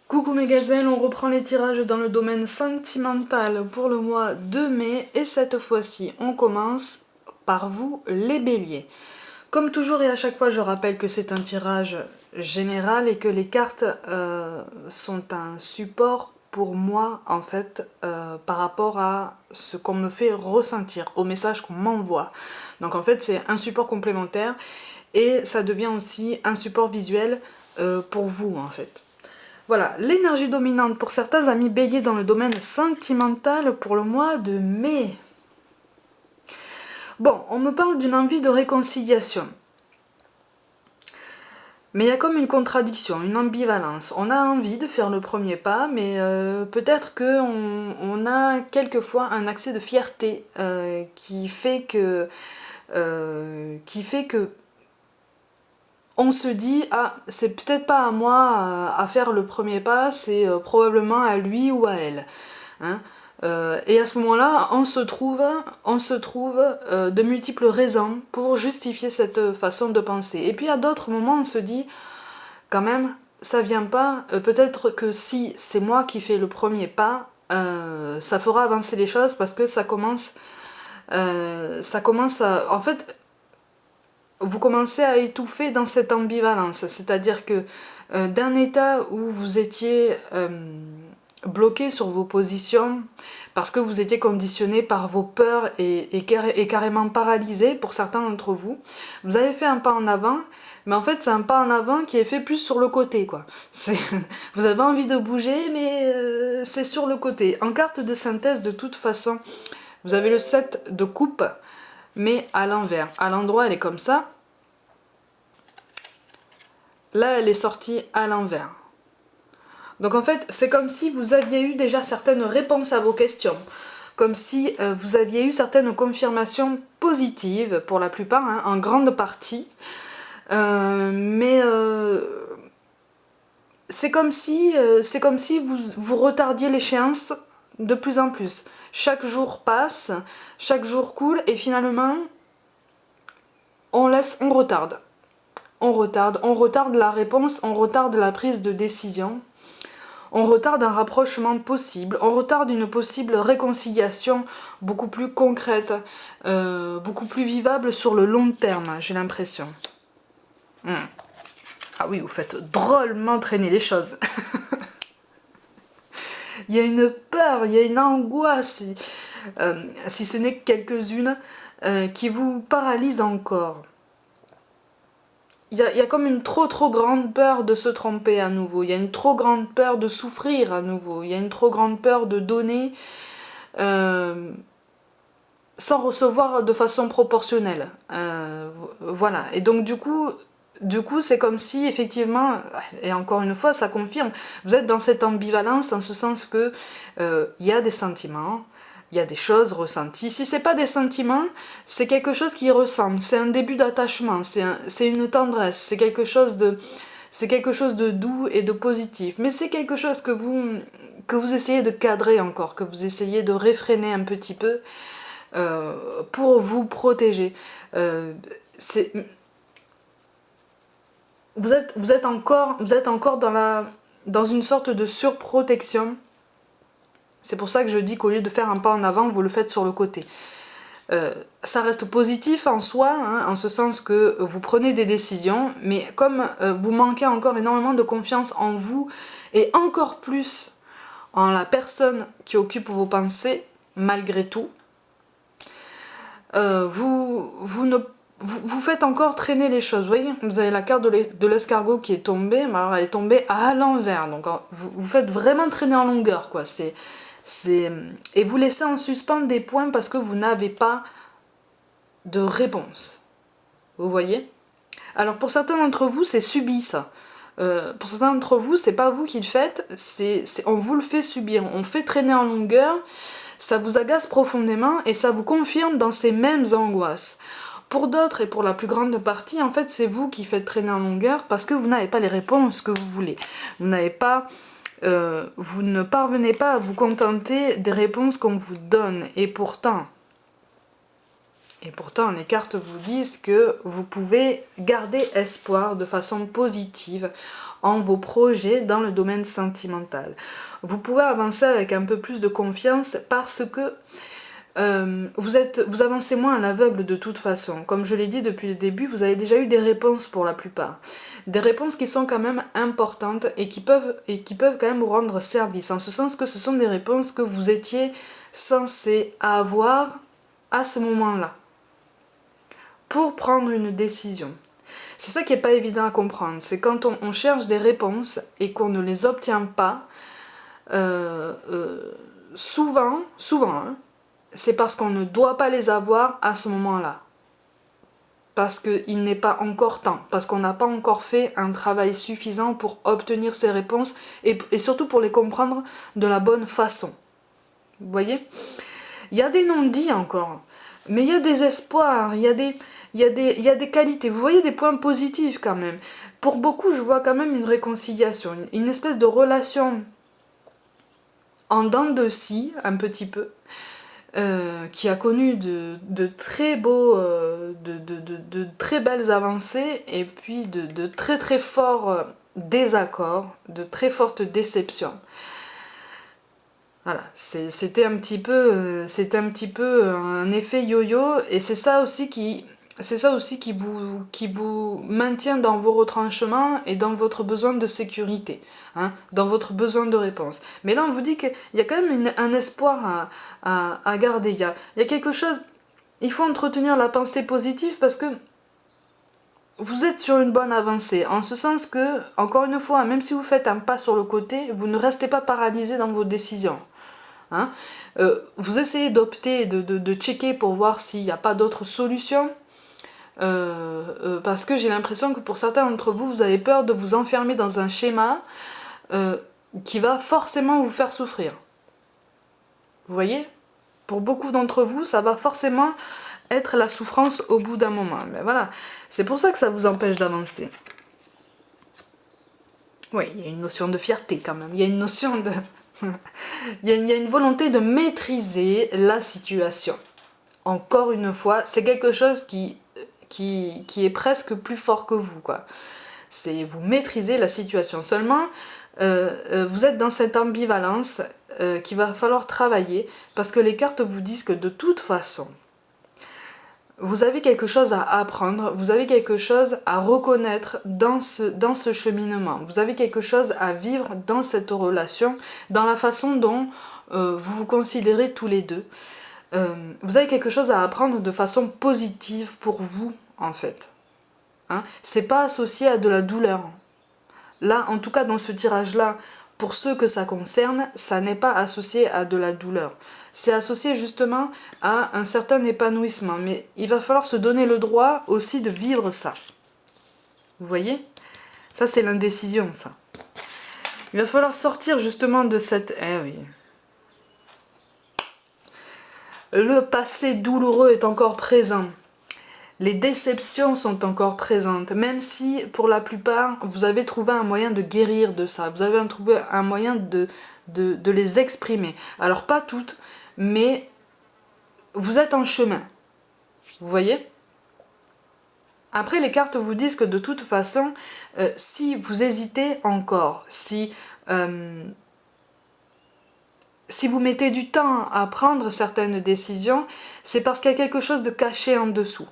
Coucou mes gazelles, on reprend les tirages dans le domaine sentimental pour le mois de mai et cette fois-ci on commence par vous les béliers. Comme toujours et à chaque fois je rappelle que c'est un tirage général et que les cartes sont un support pour moi en fait par rapport à ce qu'on me fait ressentir, au message qu'on m'envoie. Donc en fait c'est un support complémentaire et ça devient aussi un support visuel pour vous en fait. Voilà, l'énergie dominante pour certains amis béliers dans le domaine sentimental pour le mois de mai. Bon, on me parle d'une envie de réconciliation. Mais il y a comme une contradiction, une ambivalence. On a envie de faire le premier pas, mais peut-être qu'on a quelquefois un accès de fierté qui fait que on se dit ah c'est peut-être pas à moi à faire le premier pas, c'est probablement à lui ou à elle. Hein. Et à ce moment-là, on se trouve de multiples raisons pour justifier cette façon de penser. Et puis à d'autres moments, on se dit quand même, ça vient pas. Peut-être que si c'est moi qui fais le premier pas, ça fera avancer les choses parce que ça commence à, en fait, vous commencez à étouffer dans cette ambivalence. C'est-à-dire que d'un état où vous étiez bloqué sur vos positions, parce que vous étiez conditionné par vos peurs et carrément paralysé pour certains d'entre vous, vous avez fait un pas en avant, mais en fait c'est un pas en avant qui est fait plus sur le côté, quoi. Vous avez envie de bouger, mais c'est sur le côté. En carte de synthèse, de toute façon, vous avez le 7 de coupe, mais à l'envers. À l'endroit, elle est comme ça. Là, elle est sortie à l'envers. Donc en fait, c'est comme si vous aviez eu déjà certaines réponses à vos questions. Comme si vous aviez eu certaines confirmations positives, pour la plupart, hein, en grande partie. Mais c'est comme si vous retardiez l'échéance de plus en plus. Chaque jour passe, chaque jour coule, et finalement, on retarde. On retarde la réponse, on retarde la prise de décision. On retarde un rapprochement possible, on retarde une possible réconciliation beaucoup plus concrète, beaucoup plus vivable sur le long terme, j'ai l'impression. Ah oui, vous faites drôlement traîner les choses. Il y a une peur, il y a une angoisse, si ce n'est que quelques-unes, qui vous paralysent encore. Il y a comme une trop grande peur de se tromper à nouveau, il y a une trop grande peur de souffrir à nouveau, il y a une trop grande peur de donner sans recevoir de façon proportionnelle. Voilà, et donc du coup c'est comme si effectivement, et encore une fois ça confirme, vous êtes dans cette ambivalence en ce sens que il y a des sentiments, il y a des choses ressenties. Si c'est pas des sentiments, c'est quelque chose qui ressemble, c'est un début d'attachement, c'est une tendresse, c'est quelque chose de doux et de positif. Mais c'est quelque chose que vous essayez de cadrer encore, que vous essayez de réfréner un petit peu pour vous protéger. Vous êtes encore dans une sorte de surprotection. C'est pour ça que je dis qu'au lieu de faire un pas en avant, vous le faites sur le côté. Ça reste positif en soi, hein, en ce sens que vous prenez des décisions, mais comme vous manquez encore énormément de confiance en vous, et encore plus en la personne qui occupe vos pensées, malgré tout, vous faites encore traîner les choses. Vous voyez, vous avez la carte de l'escargot qui est tombée, mais alors elle est tombée à l'envers, donc vous faites vraiment traîner en longueur, quoi. Et vous laissez en suspens des points parce que vous n'avez pas de réponse. Vous voyez? Alors pour certains d'entre vous, c'est subi ça. Pour certains d'entre vous, c'est pas vous qui le faites, on vous le fait subir. On fait traîner en longueur, ça vous agace profondément et ça vous confirme dans ces mêmes angoisses. Pour d'autres et pour la plus grande partie, en fait, c'est vous qui faites traîner en longueur parce que vous n'avez pas les réponses que vous voulez. Vous ne parvenez pas à vous contenter des réponses qu'on vous donne. Et pourtant, Et pourtant, les cartes vous disent que vous pouvez garder espoir de façon positive en vos projets dans le domaine sentimental. Vous pouvez avancer avec un peu plus de confiance parce que vous avancez moins à l'aveugle de toute façon. Comme je l'ai dit depuis le début, vous avez déjà eu des réponses pour la plupart. Des réponses qui sont quand même importantes et qui peuvent quand même vous rendre service. En ce sens que ce sont des réponses que vous étiez censé avoir à ce moment-là pour prendre une décision. C'est ça qui n'est pas évident à comprendre. C'est quand on cherche des réponses et qu'on ne les obtient pas, souvent, hein, c'est parce qu'on ne doit pas les avoir à ce moment-là. Parce qu'il n'est pas encore temps, parce qu'on n'a pas encore fait un travail suffisant pour obtenir ces réponses et surtout pour les comprendre de la bonne façon. Vous voyez? Il y a des non-dits encore, mais il y a des espoirs, il y a des qualités. Vous voyez des points positifs quand même. Pour beaucoup, je vois quand même une réconciliation, une espèce de relation en dents de scie, un petit peu, qui a connu de très beaux, de très belles avancées et puis de très très forts désaccords, de très fortes déceptions. Voilà, c'était un petit peu un effet yo-yo et c'est ça aussi qui vous maintient dans vos retranchements et dans votre besoin de sécurité, hein, dans votre besoin de réponse. Mais là, on vous dit qu'il y a quand même un espoir à garder. Il y a quelque chose, il faut entretenir la pensée positive parce que vous êtes sur une bonne avancée, en ce sens que, encore une fois, même si vous faites un pas sur le côté, vous ne restez pas paralysé dans vos décisions. Hein. Vous essayez d'opter, de checker pour voir s'il n'y a pas d'autres solutions. Parce que j'ai l'impression que pour certains d'entre vous, vous avez peur de vous enfermer dans un schéma qui va forcément vous faire souffrir. Vous voyez? Pour beaucoup d'entre vous, ça va forcément être la souffrance au bout d'un moment. Mais voilà, c'est pour ça que ça vous empêche d'avancer. Oui, il y a une notion de fierté quand même, il y a une notion de... il y a une volonté de maîtriser la situation. Encore une fois, c'est quelque chose qui est presque plus fort que vous, quoi. C'est vous maîtrisez la situation. Seulement, vous êtes dans cette ambivalence qu'il va falloir travailler parce que les cartes vous disent que de toute façon, vous avez quelque chose à apprendre, vous avez quelque chose à reconnaître dans ce cheminement. Vous avez quelque chose à vivre dans cette relation, dans la façon dont vous vous considérez tous les deux. Vous avez quelque chose à apprendre de façon positive pour vous, en fait. Hein, c'est pas associé à de la douleur. Là, en tout cas, dans ce tirage-là, pour ceux que ça concerne, ça n'est pas associé à de la douleur. C'est associé justement à un certain épanouissement. Mais il va falloir se donner le droit aussi de vivre ça. Vous voyez? Ça, c'est l'indécision, ça. Il va falloir sortir justement de cette... Eh oui. Le passé douloureux est encore présent. Les déceptions sont encore présentes, même si pour la plupart, vous avez trouvé un moyen de guérir de ça. Vous avez trouvé un moyen de les exprimer. Alors pas toutes, mais vous êtes en chemin. Vous voyez? Après, les cartes vous disent que de toute façon, si vous hésitez encore, si vous mettez du temps à prendre certaines décisions, c'est parce qu'il y a quelque chose de caché en dessous.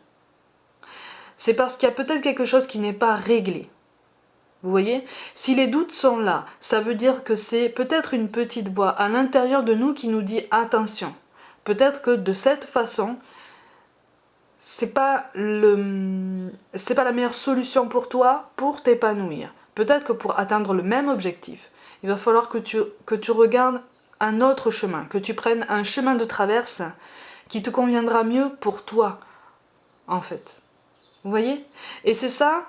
C'est parce qu'il y a peut-être quelque chose qui n'est pas réglé. Vous voyez? Si les doutes sont là, ça veut dire que c'est peut-être une petite voix à l'intérieur de nous qui nous dit attention. Peut-être que de cette façon, c'est pas la meilleure solution pour toi pour t'épanouir. Peut-être que pour atteindre le même objectif, il va falloir que tu regardes un autre chemin, que tu prennes un chemin de traverse qui te conviendra mieux pour toi, en fait. Vous voyez? Et c'est ça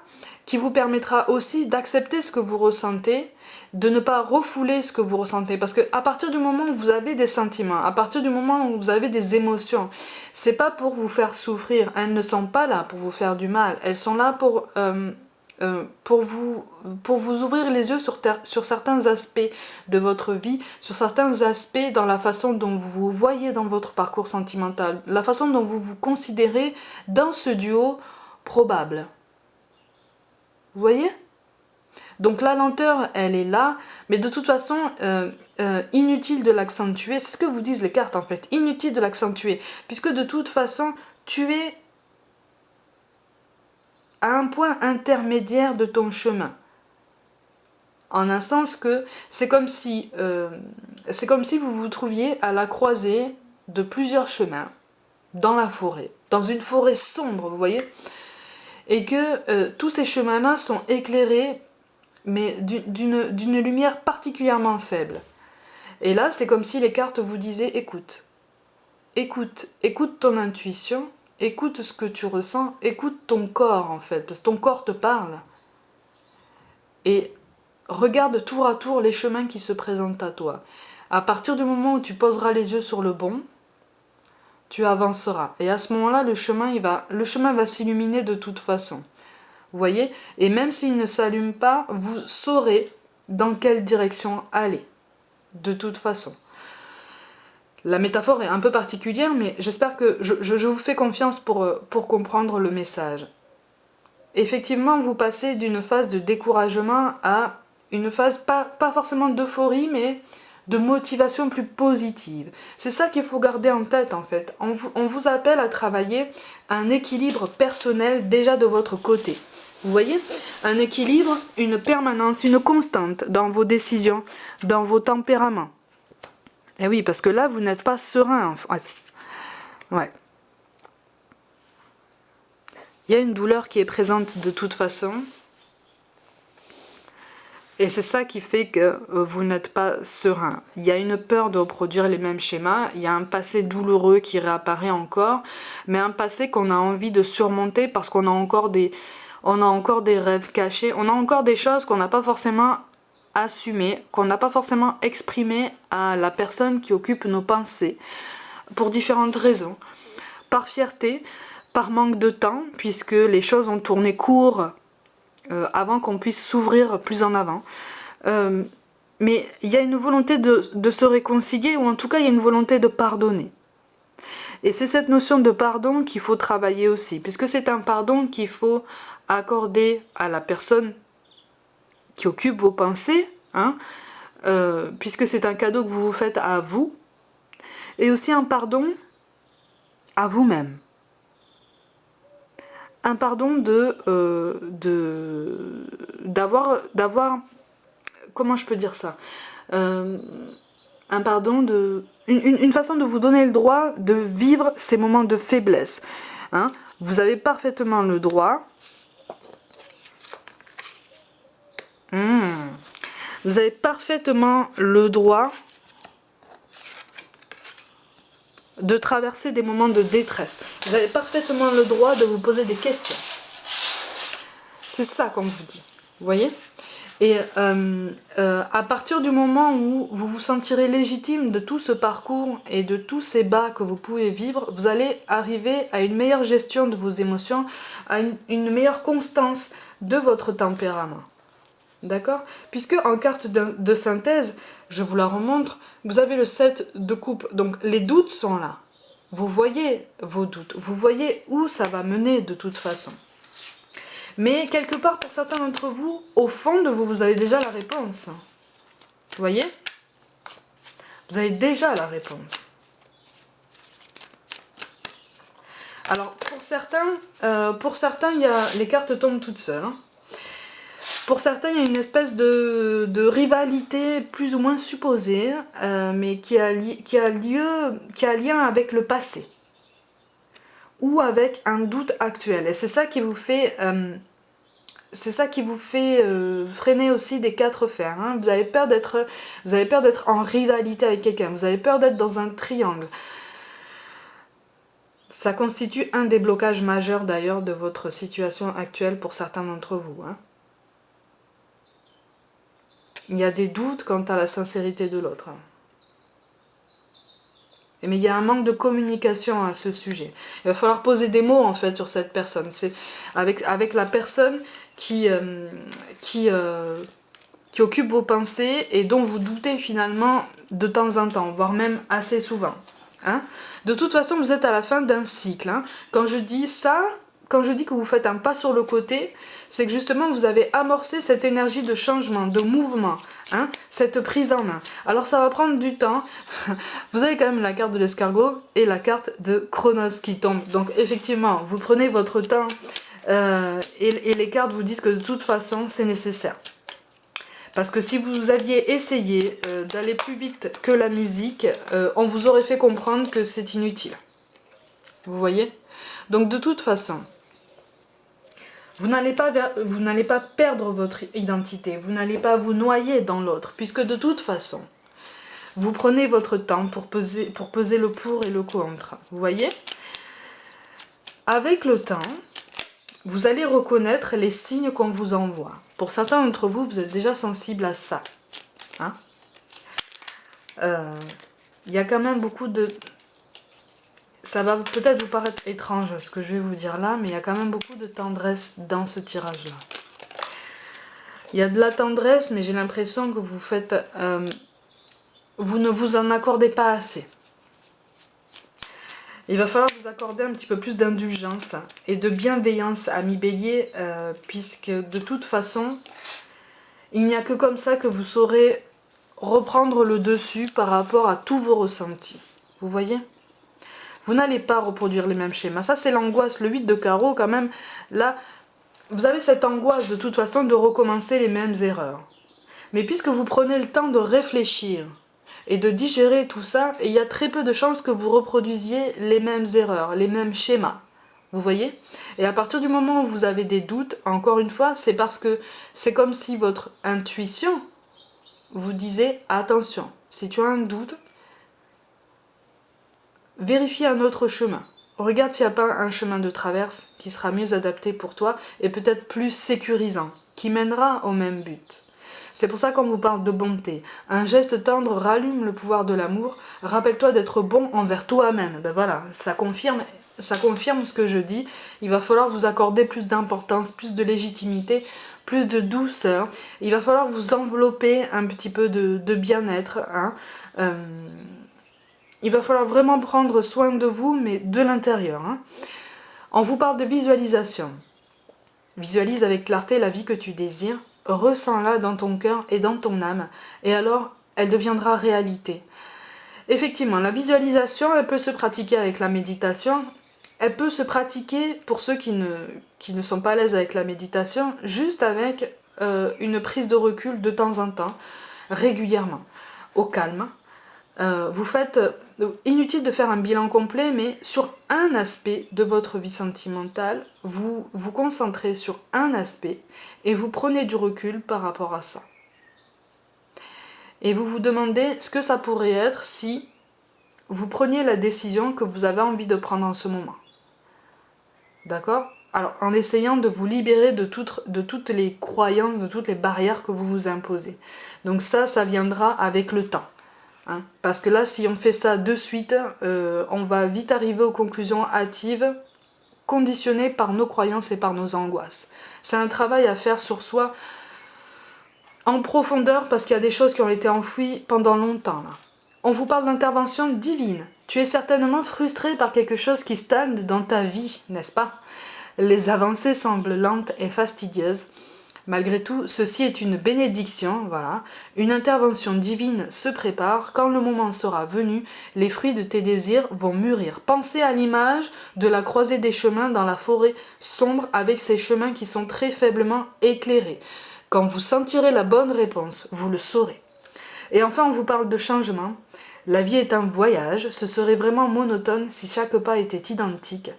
qui vous permettra aussi d'accepter ce que vous ressentez, de ne pas refouler ce que vous ressentez. Parce qu'à partir du moment où vous avez des sentiments, à partir du moment où vous avez des émotions, c'est pas pour vous faire souffrir. Elles ne sont pas là pour vous faire du mal. Elles sont là pour pour vous ouvrir les yeux sur certains aspects de votre vie, sur certains aspects dans la façon dont vous vous voyez dans votre parcours sentimental, la façon dont vous vous considérez dans ce duo probable. Vous voyez ? Donc la lenteur, elle est là, mais de toute façon, inutile de l'accentuer. C'est ce que vous disent les cartes en fait, inutile de l'accentuer, puisque de toute façon, tu es à un point intermédiaire de ton chemin. En un sens que c'est comme si vous vous trouviez à la croisée de plusieurs chemins dans la forêt, dans une forêt sombre, vous voyez, et que tous ces chemins-là sont éclairés, mais d'une lumière particulièrement faible. Et là, c'est comme si les cartes vous disaient, écoute ton intuition, écoute ce que tu ressens, écoute ton corps en fait, parce que ton corps te parle. Et regarde tour à tour les chemins qui se présentent à toi. À partir du moment où tu poseras les yeux sur le bon, tu avanceras. Et à ce moment-là, le chemin va s'illuminer de toute façon. Vous voyez ? Et même s'il ne s'allume pas, vous saurez dans quelle direction aller. De toute façon. La métaphore est un peu particulière, mais j'espère que je vous fais confiance pour comprendre le message. Effectivement, vous passez d'une phase de découragement à une phase, pas forcément d'euphorie, mais de motivation plus positive. C'est ça qu'il faut garder en tête en fait. On vous appelle à travailler un équilibre personnel déjà de votre côté. Vous voyez ? Un équilibre, une permanence, une constante dans vos décisions, dans vos tempéraments. Et oui, parce que là, vous n'êtes pas serein. Ouais. Il y a une douleur qui est présente de toute façon. Et c'est ça qui fait que vous n'êtes pas serein. Il y a une peur de reproduire les mêmes schémas. Il y a un passé douloureux qui réapparaît encore. Mais un passé qu'on a envie de surmonter parce qu'on a encore des rêves cachés. On a encore des choses qu'on n'a pas forcément assumées, qu'on n'a pas forcément exprimées à la personne qui occupe nos pensées. Pour différentes raisons. Par fierté, par manque de temps, puisque les choses ont tourné court avant qu'on puisse s'ouvrir plus en avant. Mais il y a une volonté de se réconcilier, ou en tout cas il y a une volonté de pardonner. Et c'est cette notion de pardon qu'il faut travailler aussi, puisque c'est un pardon qu'il faut accorder à la personne qui occupe vos pensées, hein, puisque c'est un cadeau que vous vous faites à vous, et aussi un pardon à vous-même. Un pardon d'avoir, comment je peux dire ça, un pardon une façon de vous donner le droit de vivre ces moments de faiblesse, hein. Vous avez parfaitement le droit, vous avez parfaitement le droit de traverser des moments de détresse. Vous avez parfaitement le droit de vous poser des questions. C'est ça qu'on vous dit, vous voyez ? Et à partir du moment où vous vous sentirez légitime de tout ce parcours et de tous ces bas que vous pouvez vivre, vous allez arriver à une meilleure gestion de vos émotions, à une meilleure constance de votre tempérament. D'accord ? Puisque en carte de synthèse, je vous la remontre, vous avez le 7 de coupe. Donc les doutes sont là. Vous voyez vos doutes. Vous voyez où ça va mener de toute façon. Mais quelque part, pour certains d'entre vous, au fond de vous, vous avez déjà la réponse. Vous voyez ? Vous avez déjà la réponse. Alors, pour certains, les cartes tombent toutes seules. Hein. Pour certains, il y a une espèce de rivalité plus ou moins supposée, mais qui a lien avec le passé. Ou avec un doute actuel. Et c'est ça qui vous fait... freiner aussi des 4 fers. Hein. Vous avez peur d'être en rivalité avec quelqu'un. Vous avez peur d'être dans un triangle. Ça constitue un des blocages majeurs d'ailleurs de votre situation actuelle pour certains d'entre vous. Hein. Il y a des doutes quant à la sincérité de l'autre. Mais il y a un manque de communication à ce sujet. Il va falloir poser des mots en fait sur cette personne. C'est avec la personne qui, euh, qui, euh, qui occupe vos pensées et dont vous doutez finalement de temps en temps, voire même assez souvent. Hein. De toute façon, vous êtes à la fin d'un cycle. Hein. Quand je dis ça, quand je dis que vous faites un pas sur le côté, c'est que justement vous avez amorcé cette énergie de changement, de mouvement, hein, cette prise en main. Alors ça va prendre du temps. Vous avez quand même la carte de l'escargot et la carte de Chronos qui tombe. Donc effectivement, vous prenez votre temps et les cartes vous disent que de toute façon c'est nécessaire. Parce que si vous aviez essayé d'aller plus vite que la musique, on vous aurait fait comprendre que c'est inutile. Vous voyez? Donc de toute façon, vous n'allez pas perdre votre identité, vous n'allez pas vous noyer dans l'autre, puisque de toute façon, vous prenez votre temps pour peser le pour et le contre. Vous voyez? Avec le temps, vous allez reconnaître les signes qu'on vous envoie. Pour certains d'entre vous, vous êtes déjà sensible à ça. Hein? Y a quand même beaucoup de... Ça va peut-être vous paraître étrange ce que je vais vous dire là, mais il y a quand même beaucoup de tendresse dans ce tirage-là. Il y a de la tendresse, mais j'ai l'impression que vous faites... vous ne vous en accordez pas assez. Il va falloir vous accorder un petit peu plus d'indulgence et de bienveillance, ami Bélier, puisque de toute façon, il n'y a que comme ça que vous saurez reprendre le dessus par rapport à tous vos ressentis. Vous voyez ? Vous n'allez pas reproduire les mêmes schémas. Ça, c'est l'angoisse. Le 8 de carreau, quand même, là, vous avez cette angoisse de toute façon de recommencer les mêmes erreurs. Mais puisque vous prenez le temps de réfléchir et de digérer tout ça, il y a très peu de chances que vous reproduisiez les mêmes erreurs, les mêmes schémas. Vous voyez? Et à partir du moment où vous avez des doutes, encore une fois, c'est parce que c'est comme si votre intuition vous disait « Attention, si tu as un doute, vérifie un autre chemin. Regarde s'il n'y a pas un chemin de traverse qui sera mieux adapté pour toi et peut-être plus sécurisant, qui mènera au même but. » C'est pour ça qu'on vous parle de bonté. Un geste tendre rallume le pouvoir de l'amour. Rappelle-toi d'être bon envers toi-même. Ben voilà, ça confirme ce que je dis. Il va falloir vous accorder plus d'importance, plus de légitimité, plus de douceur. Il va falloir vous envelopper un petit peu de bien-être. Hein. Il va falloir vraiment prendre soin de vous, mais de l'intérieur. Hein. On vous parle de visualisation. Visualise avec clarté la vie que tu désires. Ressens-la dans ton cœur et dans ton âme. Et alors, elle deviendra réalité. Effectivement, la visualisation, elle peut se pratiquer avec la méditation. Elle peut se pratiquer, pour ceux qui ne sont pas à l'aise avec la méditation, juste avec une prise de recul de temps en temps, régulièrement, au calme. Vous faites, inutile de faire un bilan complet, mais sur un aspect de votre vie sentimentale, vous vous concentrez sur un aspect et vous prenez du recul par rapport à ça. Et vous vous demandez ce que ça pourrait être si vous preniez la décision que vous avez envie de prendre en ce moment. D'accord ? Alors, en essayant de vous libérer de toutes les croyances, de toutes les barrières que vous vous imposez. Donc ça viendra avec le temps. Hein, parce que là, si on fait ça de suite, on va vite arriver aux conclusions hâtives, conditionnées par nos croyances et par nos angoisses. C'est un travail à faire sur soi en profondeur, parce qu'il y a des choses qui ont été enfouies pendant longtemps. Là. On vous parle d'intervention divine. Tu es certainement frustré par quelque chose qui stagne dans ta vie, n'est-ce pas? Les avancées semblent lentes et fastidieuses. Malgré tout, ceci est une bénédiction, voilà. Une intervention divine se prépare. Quand le moment sera venu, les fruits de tes désirs vont mûrir. Pensez à l'image de la croisée des chemins dans la forêt sombre avec ces chemins qui sont très faiblement éclairés. Quand vous sentirez la bonne réponse, vous le saurez. Et enfin, on vous parle de changement. La vie est un voyage. Ce serait vraiment monotone si chaque pas était identique.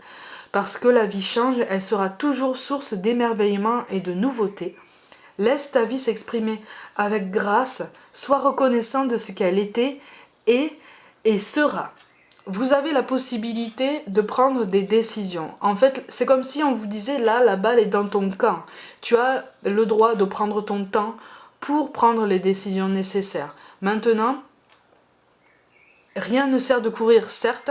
Parce que la vie change, elle sera toujours source d'émerveillement et de nouveauté. Laisse ta vie s'exprimer avec grâce, sois reconnaissant de ce qu'elle était et sera. Vous avez la possibilité de prendre des décisions. En fait, c'est comme si on vous disait, là, la balle est dans ton camp. Tu as le droit de prendre ton temps pour prendre les décisions nécessaires. Maintenant, rien ne sert de courir, certes,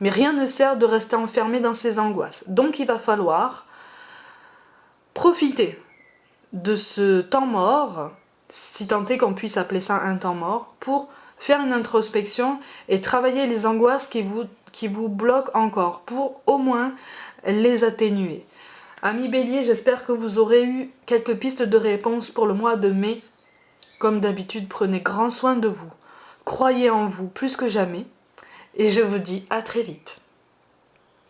mais rien ne sert de rester enfermé dans ses angoisses. Donc il va falloir profiter de ce temps mort, si tant est qu'on puisse appeler ça un temps mort, pour faire une introspection et travailler les angoisses qui vous bloquent encore, pour au moins les atténuer. Amis Bélier, j'espère que vous aurez eu quelques pistes de réponse pour le mois de mai. Comme d'habitude, prenez grand soin de vous. Croyez en vous plus que jamais. Et je vous dis à très vite.